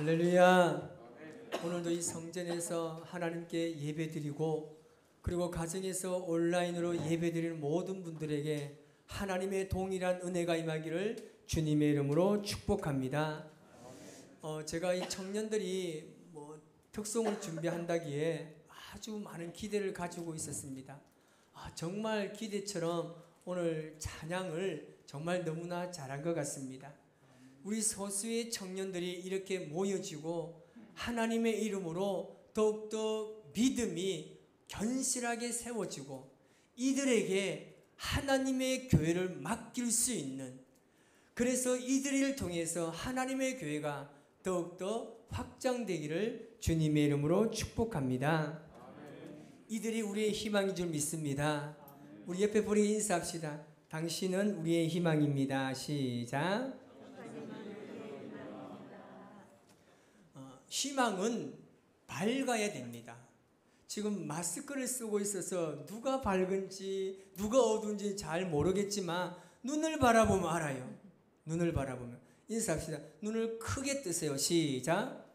할렐루야. 오늘도 이 성전에서 하나님께 예배드리고 그리고 가정에서 온라인으로 예배드리는 모든 분들에게 하나님의 동일한 은혜가 임하기를 주님의 이름으로 축복합니다. 제가 이 청년들이 특송을 준비한다기에 아주 많은 기대를 가지고 있었습니다. 정말 기대처럼 오늘 찬양을 정말 너무나 잘한 것 같습니다. 우리 소수의 청년들이 이렇게 모여지고 하나님의 이름으로 더욱더 믿음이 견실하게 세워지고 이들에게 하나님의 교회를 맡길 수 있는, 그래서 이들을 통해서 하나님의 교회가 더욱더 확장되기를 주님의 이름으로 축복합니다. 이들이 우리의 희망인 줄 믿습니다. 우리 옆에 분에게 인사합시다. 당신은 우리의 희망입니다. 시작. 희망은 밝아야 됩니다. 지금 마스크를 쓰고 있어서 누가 밝은지 누가 어두운지 잘 모르겠지만 눈을 바라보면 알아요. 눈을 바라보면. 인사합시다. 눈을 크게 뜨세요. 시작.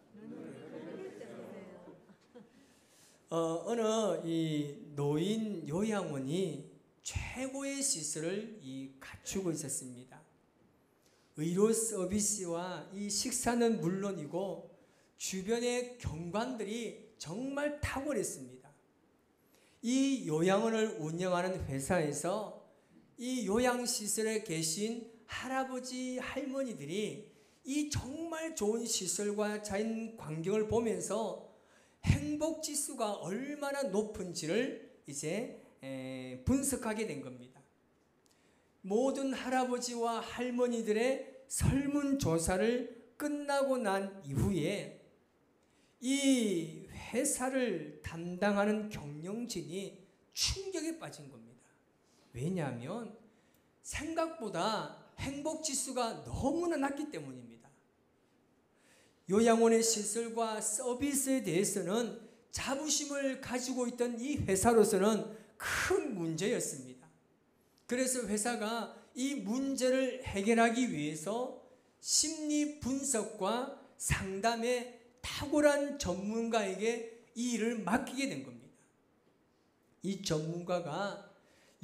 어느 이 노인 요양원이 최고의 시설을 갖추고 있었습니다. 의료 서비스와 이 식사는 물론이고 주변의 경관들이 정말 탁월했습니다. 이 요양원을 운영하는 회사에서 이 요양시설에 계신 할아버지 할머니들이 이 정말 좋은 시설과 자연 광경을 보면서 행복지수가 얼마나 높은지를 이제 분석하게 된 겁니다. 모든 할아버지와 할머니들의 설문조사를 끝나고 난 이후에 이 회사를 담당하는 경영진이 충격에 빠진 겁니다. 왜냐하면 생각보다 행복지수가 너무나 낮기 때문입니다. 요양원의 시설과 서비스에 대해서는 자부심을 가지고 있던 이 회사로서는 큰 문제였습니다. 그래서 회사가 이 문제를 해결하기 위해서 심리 분석과 상담에 탁월한 전문가에게 이 일을 맡기게 된 겁니다. 이 전문가가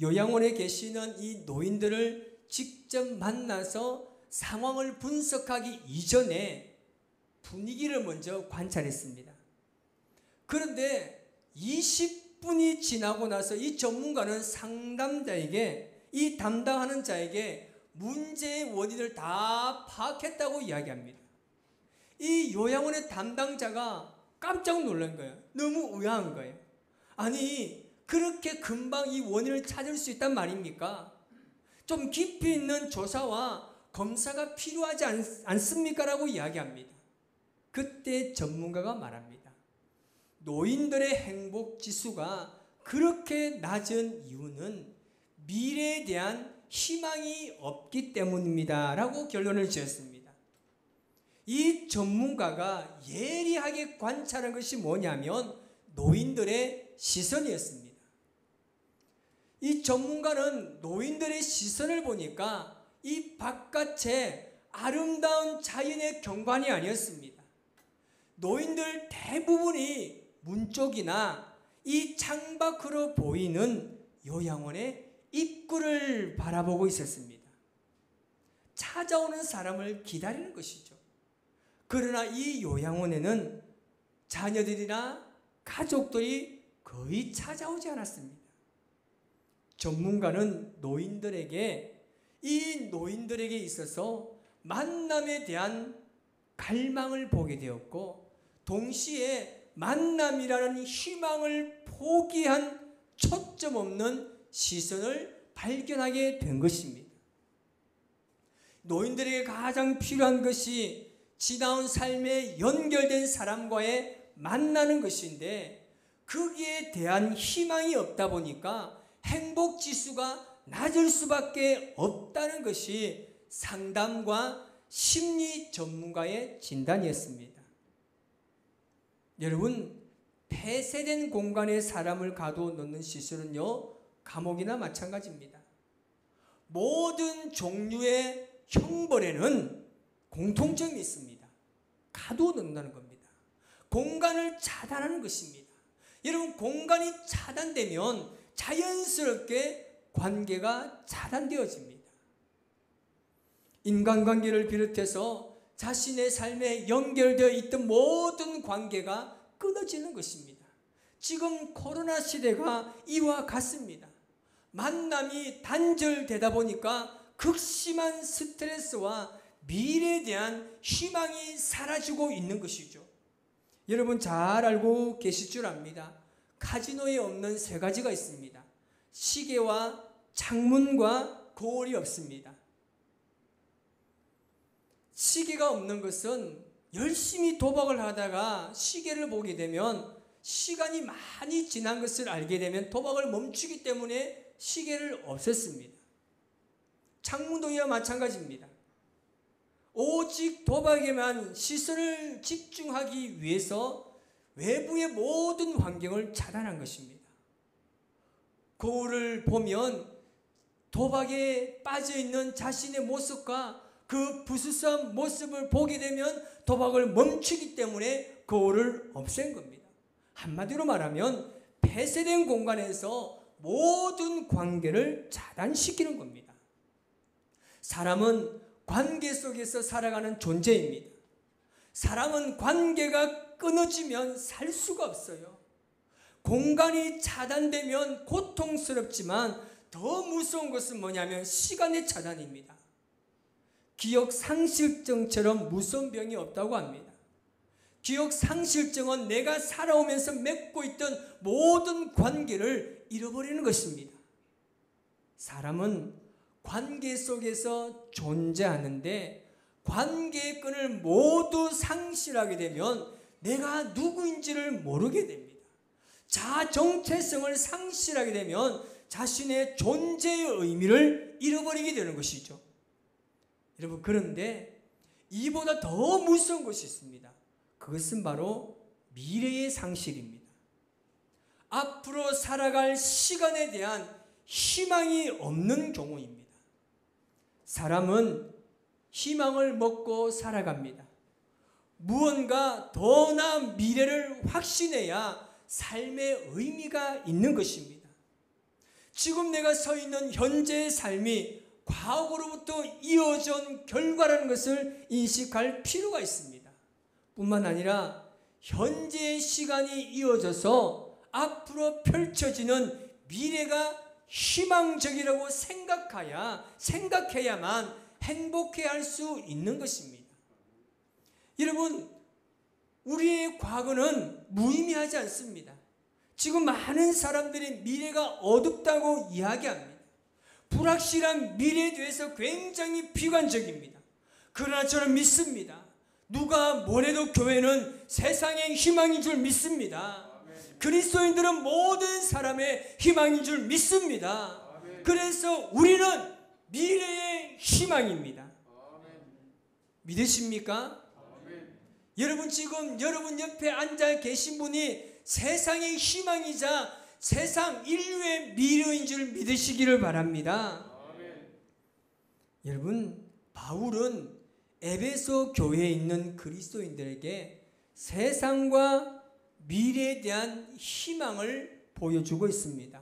요양원에 계시는 이 노인들을 직접 만나서 상황을 분석하기 이전에 분위기를 먼저 관찰했습니다. 그런데 20분이 지나고 나서 이 전문가는 상담자에게, 이 담당하는 자에게 문제의 원인을 다 파악했다고 이야기합니다. 이 요양원의 담당자가 깜짝 놀란 거예요. 너무 의아한 거예요. 아니, 그렇게 금방 이 원인을 찾을 수 있단 말입니까? 좀 깊이 있는 조사와 검사가 필요하지 않습니까? 라고 이야기합니다. 그때 전문가가 말합니다. 노인들의 행복지수가 그렇게 낮은 이유는 미래에 대한 희망이 없기 때문입니다. 라고 결론을 지었습니다. 이 전문가가 예리하게 관찰한 것이 뭐냐면 노인들의 시선이었습니다. 이 전문가는 노인들의 시선을 보니까 이 바깥의 아름다운 자연의 경관이 아니었습니다. 노인들 대부분이 문 쪽이나 이 창밖으로 보이는 요양원의 입구를 바라보고 있었습니다. 찾아오는 사람을 기다리는 것이죠. 그러나 이 요양원에는 자녀들이나 가족들이 거의 찾아오지 않았습니다. 전문가는 이 노인들에게 있어서 만남에 대한 갈망을 보게 되었고, 동시에 만남이라는 희망을 포기한 초점 없는 시선을 발견하게 된 것입니다. 노인들에게 가장 필요한 것이 지나온 삶에 연결된 사람과의 만나는 것인데, 거기에 대한 희망이 없다 보니까 행복지수가 낮을 수밖에 없다는 것이 상담과 심리 전문가의 진단이었습니다. 여러분, 폐쇄된 공간에 사람을 가둬놓는 시설은요, 감옥이나 마찬가지입니다. 모든 종류의 형벌에는 공통점이 있습니다. 가둬놓는다는 겁니다. 공간을 차단하는 것입니다. 여러분, 공간이 차단되면 자연스럽게 관계가 차단되어집니다. 인간관계를 비롯해서 자신의 삶에 연결되어 있던 모든 관계가 끊어지는 것입니다. 지금 코로나 시대가 이와 같습니다. 만남이 단절되다 보니까 극심한 스트레스와 미래에 대한 희망이 사라지고 있는 것이죠. 여러분 잘 알고 계실 줄 압니다. 카지노에 없는 세 가지가 있습니다. 시계와 창문과 거울이 없습니다. 시계가 없는 것은 열심히 도박을 하다가 시계를 보게 되면 시간이 많이 지난 것을 알게 되면 도박을 멈추기 때문에 시계를 없앴습니다. 창문도 이와 마찬가지입니다. 오직 도박에만 시선을 집중하기 위해서 외부의 모든 환경을 차단한 것입니다. 거울을 보면 도박에 빠져있는 자신의 모습과 그 부수수한 모습을 보게 되면 도박을 멈추기 때문에 거울을 없앤 겁니다. 한마디로 말하면 폐쇄된 공간에서 모든 관계를 차단시키는 겁니다. 사람은 관계 속에서 살아가는 존재입니다. 사람은 관계가 끊어지면 살 수가 없어요. 공간이 차단되면 고통스럽지만 더 무서운 것은 뭐냐면 시간의 차단입니다. 기억상실증처럼 무서운 병이 없다고 합니다. 기억상실증은 내가 살아오면서 맺고 있던 모든 관계를 잃어버리는 것입니다. 사람은 관계 속에서 존재하는데 관계의 끈을 모두 상실하게 되면 내가 누구인지를 모르게 됩니다. 자아 정체성을 상실하게 되면 자신의 존재의 의미를 잃어버리게 되는 것이죠. 여러분, 그런데 이보다 더 무서운 것이 있습니다. 그것은 바로 미래의 상실입니다. 앞으로 살아갈 시간에 대한 희망이 없는 경우입니다. 사람은 희망을 먹고 살아갑니다. 무언가 더 나은 미래를 확신해야 삶의 의미가 있는 것입니다. 지금 내가 서 있는 현재의 삶이 과거로부터 이어져 온 결과라는 것을 인식할 필요가 있습니다. 뿐만 아니라 현재의 시간이 이어져서 앞으로 펼쳐지는 미래가 희망적이라고 생각해야만 행복해할 수 있는 것입니다. 여러분, 우리의 과거는 무의미하지 않습니다. 지금 많은 사람들이 미래가 어둡다고 이야기합니다. 불확실한 미래에 대해서 굉장히 비관적입니다. 그러나 저는 믿습니다. 누가 뭐래도 교회는 세상의 희망인 줄 믿습니다. 그리스도인들은 모든 사람의 희망인 줄 믿습니다. 그래서 우리는 미래의 희망입니다. 믿으십니까? 여러분, 지금 여러분 옆에 앉아 계신 분이 세상의 희망이자 세상 인류의 미래인 줄 믿으시기를 바랍니다. 여러분, 바울은 에베소 교회에 있는 그리스도인들에게 세상과 미래에 대한 희망을 보여주고 있습니다.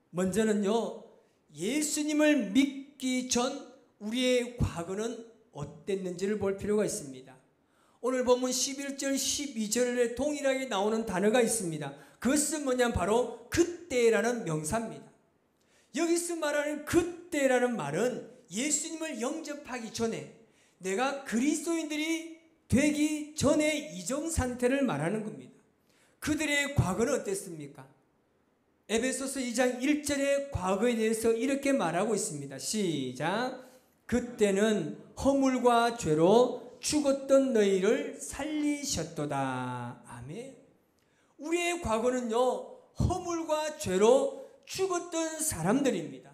먼저는요, 예수님을 믿기 전 우리의 과거는 어땠는지를 볼 필요가 있습니다. 오늘 본문 11절, 12절에 동일하게 나오는 단어가 있습니다. 그것은 뭐냐면 바로 그때라는 명사입니다. 여기서 말하는 그때라는 말은 예수님을 영접하기 전에, 내가 그리스도인들이 되기 전의 이전 상태를 말하는 겁니다. 그들의 과거는 어땠습니까? 에베소서 2장 1절의 과거에 대해서 이렇게 말하고 있습니다. 시작. 그때는 허물과 죄로 죽었던 너희를 살리셨도다. 아멘. 우리의 과거는요, 허물과 죄로 죽었던 사람들입니다.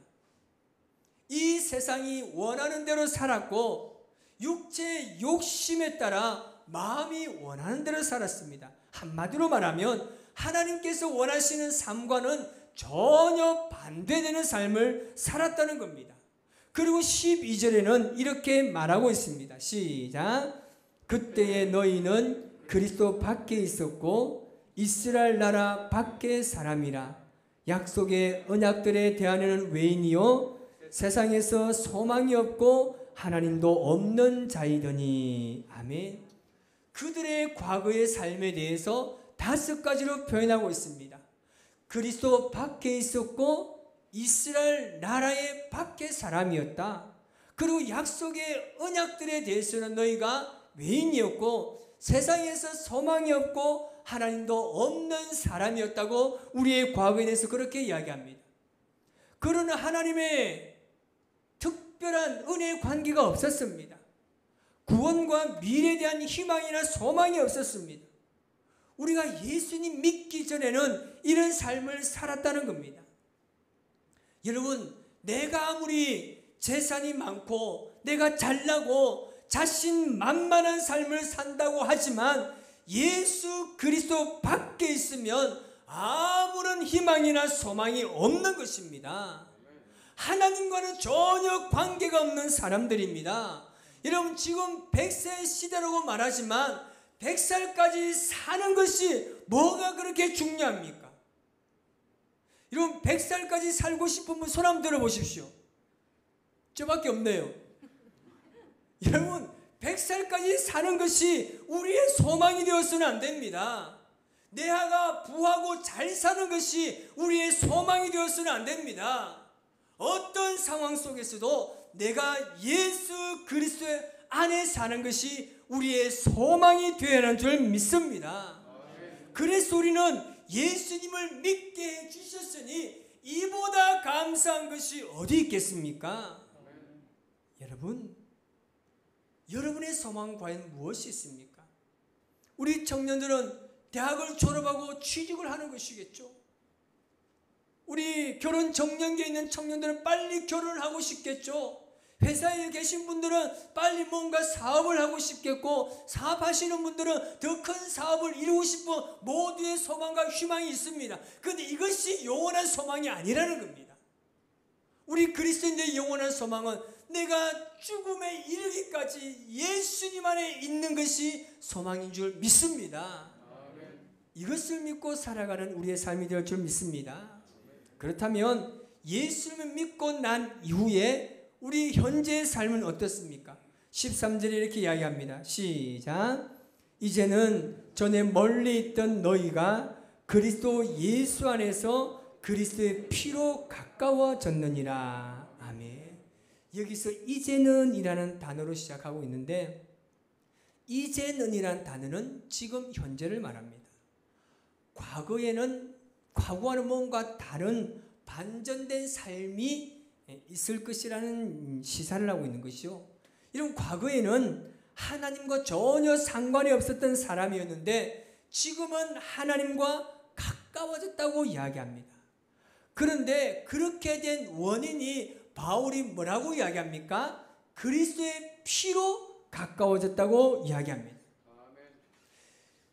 이 세상이 원하는 대로 살았고 육체의 욕심에 따라 마음이 원하는 대로 살았습니다. 한마디로 말하면 하나님께서 원하시는 삶과는 전혀 반대되는 삶을 살았다는 겁니다. 그리고 12절에는 이렇게 말하고 있습니다. 시작. 그때에 너희는 그리스도 밖에 있었고 이스라엘 나라 밖의 사람이라. 약속의 언약들에 대하여는 외인이요 세상에서 소망이 없고 하나님도 없는 자이더니. 아멘. 그들의 과거의 삶에 대해서 5가지로 표현하고 있습니다. 그리스도 밖에 있었고 이스라엘 나라의 밖의 사람이었다. 그리고 약속의 언약들에 대해서는 너희가 외인이었고 세상에서 소망이 없고 하나님도 없는 사람이었다고 우리의 과거에 대해서 그렇게 이야기합니다. 그러나 하나님의 특별한 은혜의 관계가 없었습니다. 구원과 미래에 대한 희망이나 소망이 없었습니다. 우리가 예수님 믿기 전에는 이런 삶을 살았다는 겁니다. 여러분, 내가 아무리 재산이 많고 내가 잘나고 자신만만한 삶을 산다고 하지만 예수 그리스도 밖에 있으면 아무런 희망이나 소망이 없는 것입니다. 하나님과는 전혀 관계가 없는 사람들입니다. 여러분, 지금 100세 시대라고 말하지만 100살까지 사는 것이 뭐가 그렇게 중요합니까? 여러분, 100살까지 살고 싶은 분 손 한번 들어보십시오. 저밖에 없네요. 여러분, 100살까지 사는 것이 우리의 소망이 되어서는 안 됩니다. 내가 부하고 잘 사는 것이 우리의 소망이 되어서는 안 됩니다. 어떤 상황 속에서도 내가 예수 그리스도의 안에 사는 것이 우리의 소망이 되어야 하는 줄 믿습니다. 그래서 우리는 예수님을 믿게 해주셨으니 이보다 감사한 것이 어디 있겠습니까? 여러분, 여러분의 소망은 과연 무엇이 있습니까? 우리 청년들은 대학을 졸업하고 취직을 하는 것이겠죠. 우리 결혼 정년기에 있는 청년들은 빨리 결혼을 하고 싶겠죠. 회사에 계신 분들은 빨리 뭔가 사업을 하고 싶겠고, 사업하시는 분들은 더 큰 사업을 이루고 싶은 모두의 소망과 희망이 있습니다. 그런데 이것이 영원한 소망이 아니라는 겁니다. 우리 그리스도인들의 영원한 소망은 내가 죽음에 이르기까지 예수님 안에 있는 것이 소망인 줄 믿습니다. 이것을 믿고 살아가는 우리의 삶이 될 줄 믿습니다. 그렇다면 예수님을 믿고 난 이후에 우리 현재의 삶은 어떻습니까? 13절에 이렇게 이야기합니다. 시작. 이제는 전에 멀리 있던 너희가 그리스도 예수 안에서 그리스도의 피로 가까워졌느니라. 아멘. 여기서 이제는 이라는 단어로 시작하고 있는데, 이제는 이라는 단어는 지금 현재를 말합니다. 과거와는 뭔가 다른 반전된 삶이 있을 것이라는 시사를 하고 있는 것이죠. 이런 과거에는 하나님과 전혀 상관이 없었던 사람이었는데 지금은 하나님과 가까워졌다고 이야기합니다. 그런데 그렇게 된 원인이 바울이 뭐라고 이야기합니까? 그리스도의 피로 가까워졌다고 이야기합니다.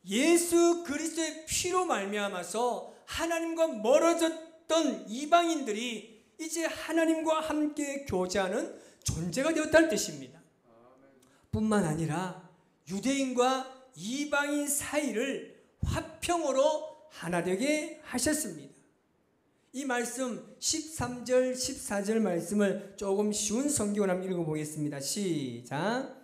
예수 그리스도의 피로 말미암아서 하나님과 멀어졌던 이방인들이 이제 하나님과 함께 교제하는 존재가 되었다는 뜻입니다. 뿐만 아니라 유대인과 이방인 사이를 화평으로 하나 되게 하셨습니다. 이 말씀 13절 14절 말씀을 조금 쉬운 성경으로 한번 읽어보겠습니다. 시작.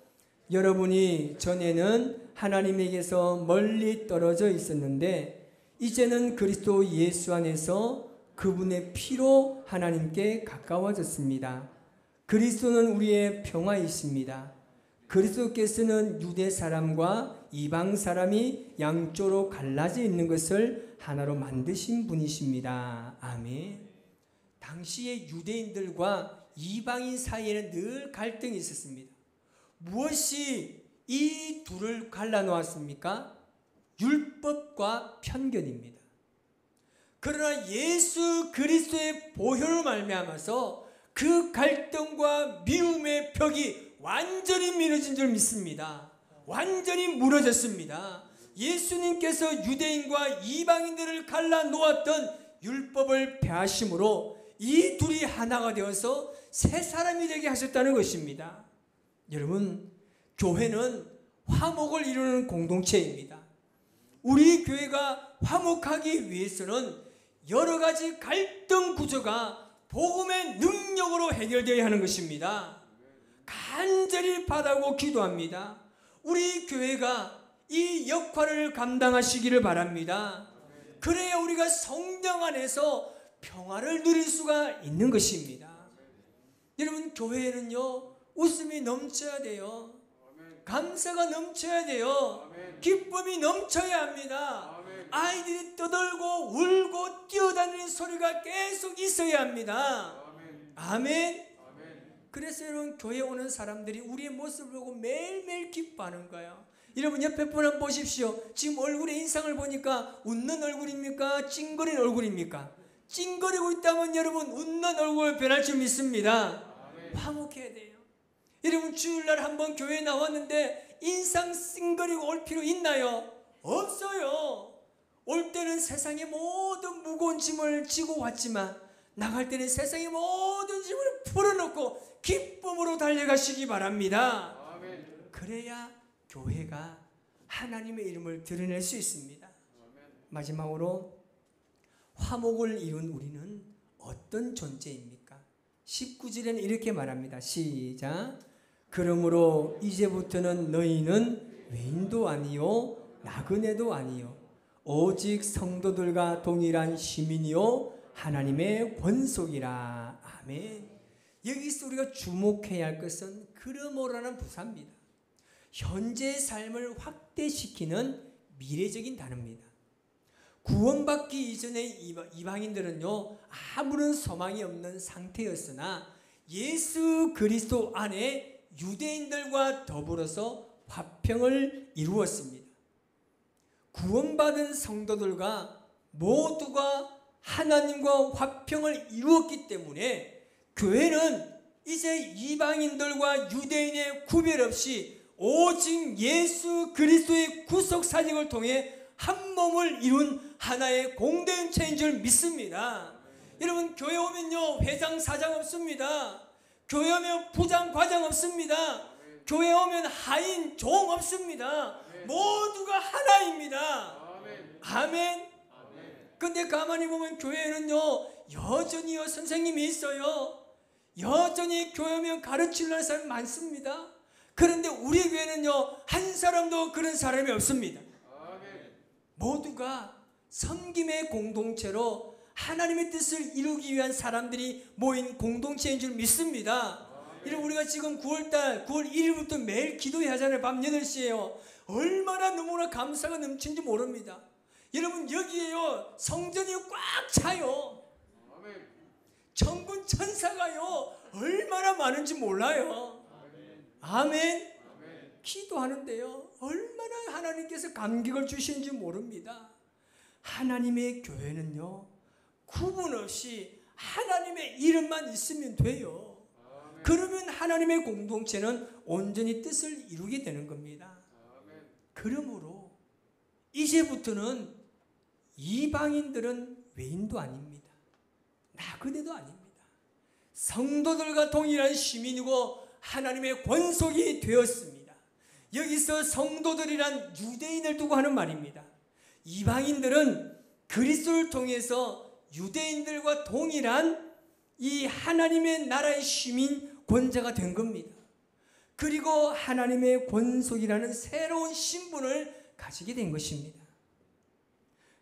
여러분이 전에는 하나님에게서 멀리 떨어져 있었는데 이제는 그리스도 예수 안에서 그분의 피로 하나님께 가까워졌습니다. 그리스도는 우리의 평화이십니다. 그리스도께서는 유대 사람과 이방 사람이 양쪽으로 갈라져 있는 것을 하나로 만드신 분이십니다. 아멘. 당시의 유대인들과 이방인 사이에는 늘 갈등이 있었습니다. 무엇이 이 둘을 갈라놓았습니까? 율법과 편견입니다. 그러나 예수 그리스도의 보혈로 말미암아서 그 갈등과 미움의 벽이 완전히 무너진 줄 믿습니다. 완전히 무너졌습니다. 예수님께서 유대인과 이방인들을 갈라놓았던 율법을 폐하심으로 이 둘이 하나가 되어서 새 사람이 되게 하셨다는 것입니다. 여러분, 교회는 화목을 이루는 공동체입니다. 우리 교회가 화목하기 위해서는 여러 가지 갈등 구조가 복음의 능력으로 해결되어야 하는 것입니다. 간절히 바라고 기도합니다. 우리 교회가 이 역할을 감당하시기를 바랍니다. 그래야 우리가 성령 안에서 평화를 누릴 수가 있는 것입니다. 여러분, 교회에는요, 웃음이 넘쳐야 돼요. 감사가 넘쳐야 돼요. 기쁨이 넘쳐야 합니다. 아이들이 떠들고 울고 뛰어다니는 소리가 계속 있어야 합니다. 아멘. 그래서 여러분, 교회에 오는 사람들이 우리의 모습을 보고 매일매일 기뻐하는 거예요. 여러분, 옆에 분 한번 보십시오. 지금 얼굴의 인상을 보니까 웃는 얼굴입니까? 찡그린 얼굴입니까? 찡그리고 있다면 여러분, 웃는 얼굴 변할 줄 믿습니다. 화목해야 돼요. 여러분, 주일날 한번 교회에 나왔는데 인상 찡그리고 올 필요 있나요? 없어요. 올 때는 세상의 모든 무거운 짐을 지고 왔지만 나갈 때는 세상의 모든 짐을 풀어놓고 기쁨으로 달려가시기 바랍니다. 그래야 교회가 하나님의 이름을 드러낼 수 있습니다. 마지막으로 화목을 이룬 우리는 어떤 존재입니까? 19절에는 이렇게 말합니다. 시작. 그러므로 이제부터는 너희는 외인도 아니요 나그네도 아니요 오직 성도들과 동일한 시민이요 하나님의 권속이라. 아멘. 여기서 우리가 주목해야 할 것은 그러므로라는 부사입니다. 현재의 삶을 확대시키는 미래적인 단어입니다. 구원받기 이전의 이방인들은요, 아무런 소망이 없는 상태였으나 예수 그리스도 안에 유대인들과 더불어서 화평을 이루었습니다. 구원받은 성도들과 모두가 하나님과 화평을 이루었기 때문에 교회는 이제 이방인들과 유대인의 구별 없이 오직 예수 그리스도의 구속 사역을 통해 한 몸을 이룬 하나의 공동체인 줄 믿습니다. 여러분, 교회 오면요, 회장 사장 없습니다. 교회 오면 부장 과장 없습니다. 교회 오면 하인 종 없습니다. 모두가 하나입니다. 아멘. 근데 가만히 보면 교회에는요, 여전히요 선생님이 있어요. 여전히 교회 오면 가르치려는 사람이 많습니다. 그런데 우리 교회는요, 한 사람도 그런 사람이 없습니다. 모두가 섬김의 공동체로 하나님의 뜻을 이루기 위한 사람들이 모인 공동체인 줄 믿습니다. 이런 우리가 지금 9월 1일부터 매일 기도해야 하잖아요. 밤 8시에요. 얼마나 너무나 감사가 넘치는지 모릅니다. 여러분, 여기에요, 성전이 꽉 차요. 천군 천사가요, 얼마나 많은지 몰라요. 아멘. 기도하는데요, 얼마나 하나님께서 감격을 주시는지 모릅니다. 하나님의 교회는요, 구분 없이 하나님의 이름만 있으면 돼요. 그러면 하나님의 공동체는 온전히 뜻을 이루게 되는 겁니다. 그러므로 이제부터는 이방인들은 외인도 아닙니다. 나그네도 아닙니다. 성도들과 동일한 시민이고 하나님의 권속이 되었습니다. 여기서 성도들이란 유대인을 두고 하는 말입니다. 이방인들은 그리스도를 통해서 유대인들과 동일한 이 하나님의 나라의 시민 권자가 된 겁니다. 그리고 하나님의 권속이라는 새로운 신분을 가지게 된 것입니다.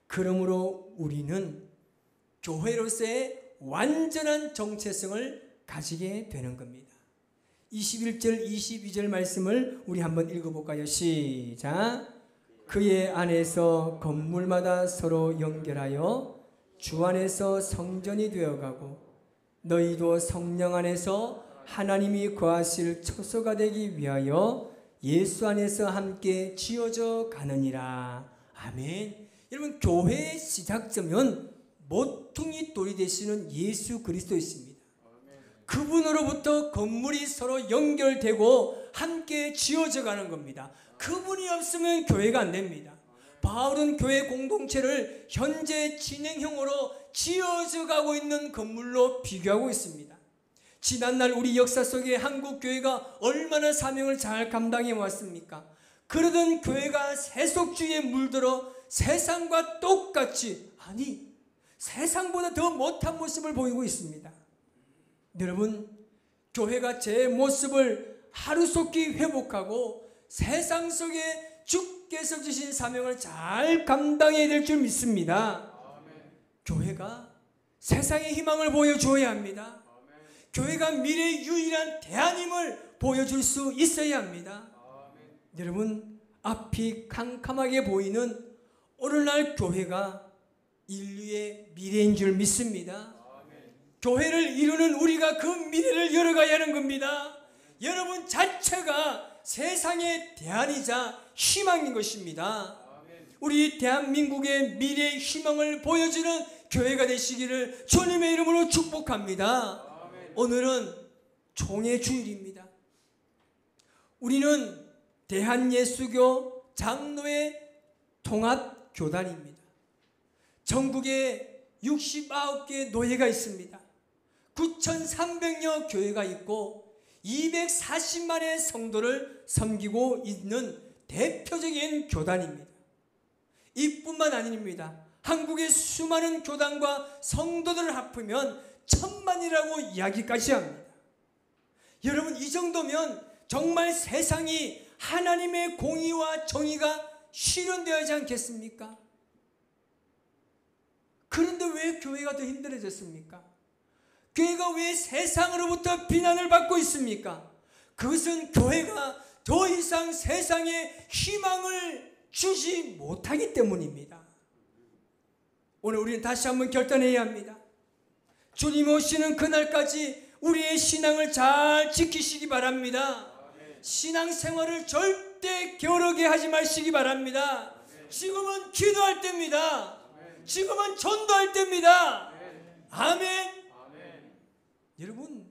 그러므로 우리는 교회로서의 완전한 정체성을 가지게 되는 겁니다. 21절 22절 말씀을 우리 한번 읽어볼까요? 시작. 그의 안에서 건물마다 서로 연결하여 주 안에서 성전이 되어가고 너희도 성령 안에서 하나님이 거하실 처소가 되기 위하여 예수 안에서 함께 지어져 가느니라. 아멘. 여러분, 교회의 시작점은 모퉁이 돌이 되시는 예수 그리스도이십니다. 그분으로부터 건물이 서로 연결되고 함께 지어져 가는 겁니다. 그분이 없으면 교회가 안 됩니다. 바울은 교회 공동체를 현재 진행형으로 지어져 가고 있는 건물로 비교하고 있습니다. 지난날 우리 역사 속에 한국 교회가 얼마나 사명을 잘 감당해 왔습니까? 그러던 교회가 세속주의에 물들어 세상과 똑같이, 아니 세상보다 더 못한 모습을 보이고 있습니다. 여러분, 교회가 제 모습을 하루속히 회복하고 세상 속에 주께서 주신 사명을 잘 감당해야 될 줄 믿습니다. 교회가 세상의 희망을 보여주어야 합니다. 교회가 미래의 유일한 대안임을 보여줄 수 있어야 합니다. 여러분, 앞이 캄캄하게 보이는 오늘날 교회가 인류의 미래인 줄 믿습니다. 교회를 이루는 우리가 그 미래를 열어가야 하는 겁니다. 여러분 자체가 세상의 대안이자 희망인 것입니다. 우리 대한민국의 미래의 희망을 보여주는 교회가 되시기를 주님의 이름으로 축복합니다. 오늘은 총회 주일입니다. 우리는 대한예수교 장로회 통합교단입니다. 전국에 69개 노회가 있습니다. 9,300여 교회가 있고 240만의 성도를 섬기고 있는 대표적인 교단입니다. 이뿐만 아닙니다. 한국의 수많은 교단과 성도들을 합하면 1000만이라고 이야기까지 합니다. 여러분, 이 정도면 정말 세상이 하나님의 공의와 정의가 실현되어야 하지 않겠습니까? 그런데 왜 교회가 더 힘들어졌습니까? 교회가 왜 세상으로부터 비난을 받고 있습니까? 그것은 교회가 더 이상 세상에 희망을 주지 못하기 때문입니다. 오늘 우리는 다시 한번 결단해야 합니다. 주님 오시는 그날까지 우리의 신앙을 잘 지키시기 바랍니다. 신앙생활을 절대 게으르게 하지 마시기 바랍니다. 지금은 기도할 때입니다. 지금은 전도할 때입니다. 아멘. 여러분,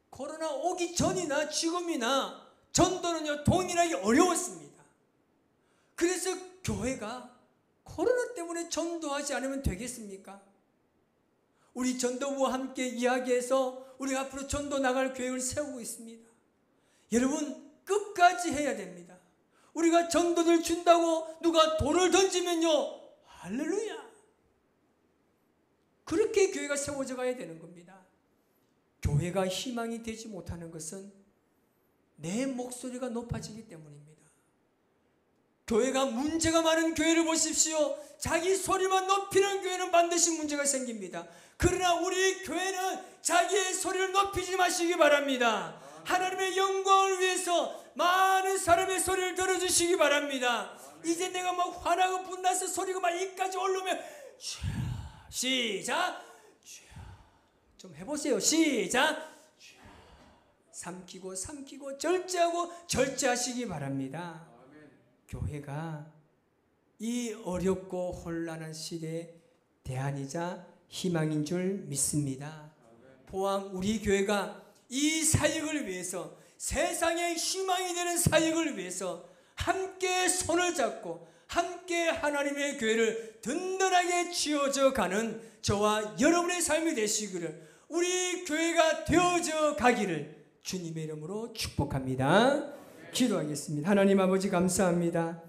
코로나 오기 전이나 지금이나 전도는요 동일하게 어려웠습니다. 그래서 교회가 코로나 때문에 전도하지 않으면 되겠습니까? 우리 전도부와 함께 이야기해서 우리가 앞으로 전도 나갈 계획을 세우고 있습니다. 여러분, 끝까지 해야 됩니다. 우리가 전도를 준다고 누가 돌을 던지면요, 할렐루야, 그렇게 교회가 세워져 가야 되는 겁니다. 교회가 희망이 되지 못하는 것은 내 목소리가 높아지기 때문입니다. 교회가 문제가 많은 교회를 보십시오. 자기 소리만 높이는 교회는 반드시 문제가 생깁니다. 그러나 우리 교회는 자기의 소리를 높이지 마시기 바랍니다. 하나님의 영광을 위해서 많은 사람의 소리를 들어주시기 바랍니다. 이제 내가 막 화나고 분나서 소리가 막 이까지 올라오면, 시작, 좀 해보세요. 시작. 삼키고 삼키고 절제하고 절제하시기 바랍니다. 교회가 이 어렵고 혼란한 시대의 대안이자 희망인 줄 믿습니다. 포항 우리 교회가 이 사역을 위해서, 세상의 희망이 되는 사역을 위해서 함께 손을 잡고 함께 하나님의 교회를 든든하게 지어져 가는 저와 여러분의 삶이 되시기를, 우리 교회가 되어져 가기를 주님의 이름으로 축복합니다. 기도하겠습니다. 하나님 아버지 감사합니다.